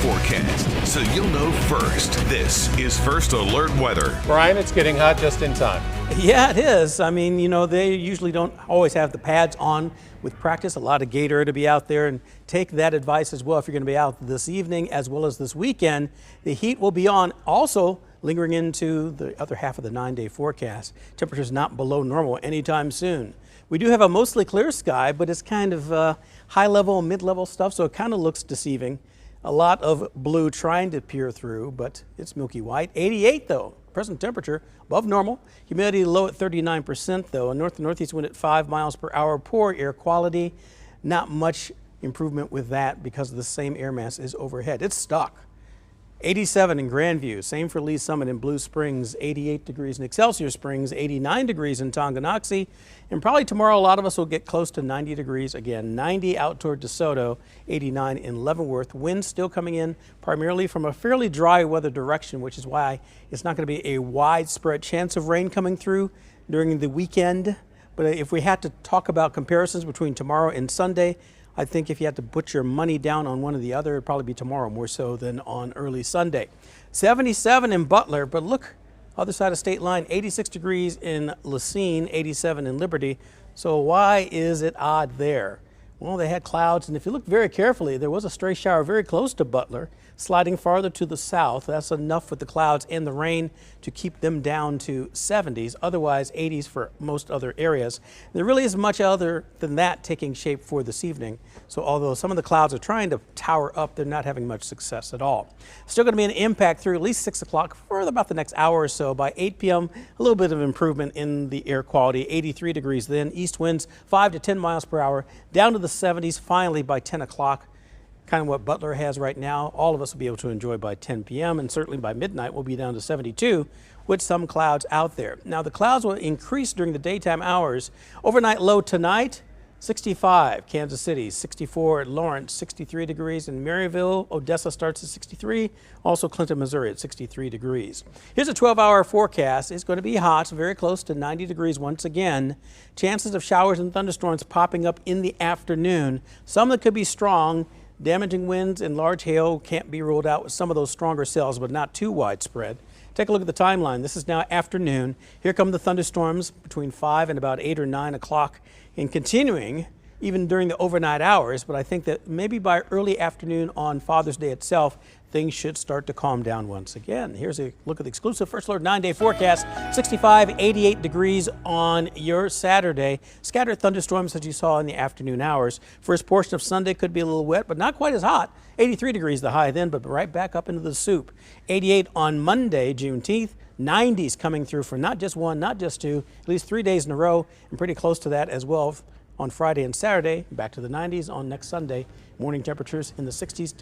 forecast, so you'll know first. This is First Alert Weather. Brian, it's getting hot just in time. Yeah, it is. I mean, you know, they usually don't always have the pads on with practice. A lot of Gator to be out there, and take that advice as well if you're going to be out this evening as well as this weekend. The heat will be on, also lingering into the other half of the 9-day forecast. Temperatures not below normal anytime soon. We do have a mostly clear sky, but it's kind of high level, mid-level stuff, so it kind of looks deceiving. A lot of blue trying to peer through, but it's milky white. 88 though, present temperature above normal. Humidity low at 39% though. A north to northeast wind at 5 miles per hour. Poor air quality. Not much improvement with that because the same air mass is overhead. It's stuck. 87 in Grandview, same for Lee Summit in Blue Springs, 88 degrees in Excelsior Springs, 89 degrees in Tonganoxie, and probably tomorrow a lot of us will get close to 90 degrees again. 90 out toward DeSoto, 89 in Leavenworth. Winds still coming in primarily from a fairly dry weather direction, which is why it's not going to be a widespread chance of rain coming through during the weekend. But if we had to talk about comparisons between tomorrow and Sunday, I think if you had to put your money down on one or the other, it'd probably be tomorrow more so than on early Sunday. 77 in Butler, but look, other side of state line, 86 degrees in Lacine, 87 in Liberty. So why is it odd there? Well, they had clouds, and if you look very carefully, there was a stray shower very close to Butler, sliding farther to the south. That's enough with the clouds and the rain to keep them down to 70s, otherwise 80s for most other areas. There really isn't much other than that taking shape for this evening. So although some of the clouds are trying to tower up, they're not having much success at all. Still going to be an impact through at least 6 o'clock for about the next hour or so. By 8 p.m., a little bit of improvement in the air quality, 83 degrees then. East winds 5 to 10 miles per hour, down to the 70s finally by 10 o'clock. Kind of what Butler has right now. All of us will be able to enjoy by 10 p.m. and certainly by midnight we'll be down to 72 with some clouds out there. Now the clouds will increase during the daytime hours. Overnight low tonight, 65 Kansas City, 64 at Lawrence, 63 degrees in Maryville. Odessa starts at 63. Also Clinton, Missouri at 63 degrees. Here's a 12-hour forecast. It's going to be hot, very close to 90 degrees once again. Chances of showers and thunderstorms popping up in the afternoon. Some that could be strong. Damaging winds and large hail can't be ruled out with some of those stronger cells, but not too widespread. Take a look at the timeline. This is now afternoon. Here come the thunderstorms between 5 and about 8 or 9 o'clock and continuing even during the overnight hours. But I think that maybe by early afternoon on Father's Day itself, things should start to calm down once again. Here's a look at the exclusive First Alert 9-day forecast. 65, 88 degrees on your Saturday. Scattered thunderstorms as you saw in the afternoon hours. First portion of Sunday could be a little wet, but not quite as hot. 83 degrees the high then, but right back up into the soup. 88 on Monday, Juneteenth. 90s coming through for not just one, not just two, at least 3 days in a row, and pretty close to that as well on Friday and Saturday. Back to the 90s on next Sunday. Morning temperatures in the 60s.